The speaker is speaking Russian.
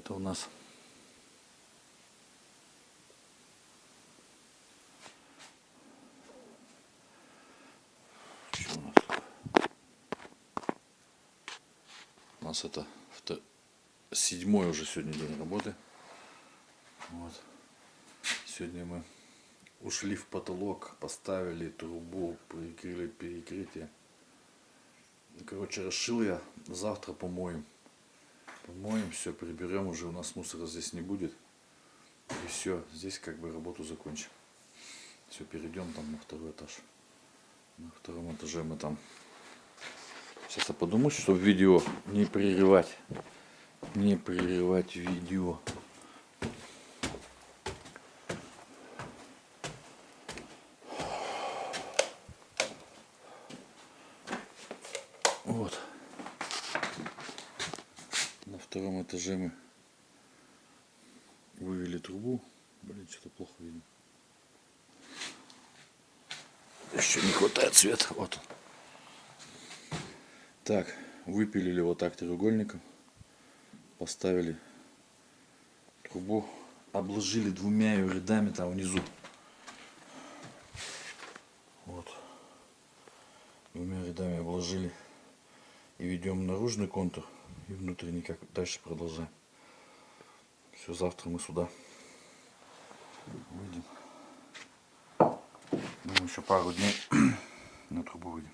Это у нас что у нас? У нас это 7-й уже сегодня день работы. Вот. Сегодня мы ушли в потолок, поставили трубу, прикрыли перекрытие. Короче, расшил я. Завтра помоем. Помоем, все приберем, уже у нас мусора здесь не будет. И все, здесь как бы работу закончим. Все, перейдем там на второй этаж. На втором этаже мы там. Сейчас я подумаю, чтобы видео не прерывать. Не прерывать видео. Вот. На втором этаже мы вывели трубу. Блин, что-то плохо видно. Еще не хватает света. Вот он. Так, выпилили вот так треугольником. Поставили трубу. Обложили 2 рядами там внизу. Вот. 2 рядами обложили. И ведем наружный контур. И внутренний как дальше продолжаем. Все, завтра мы сюда выйдем. Думаю, еще пару дней на трубу выйдем.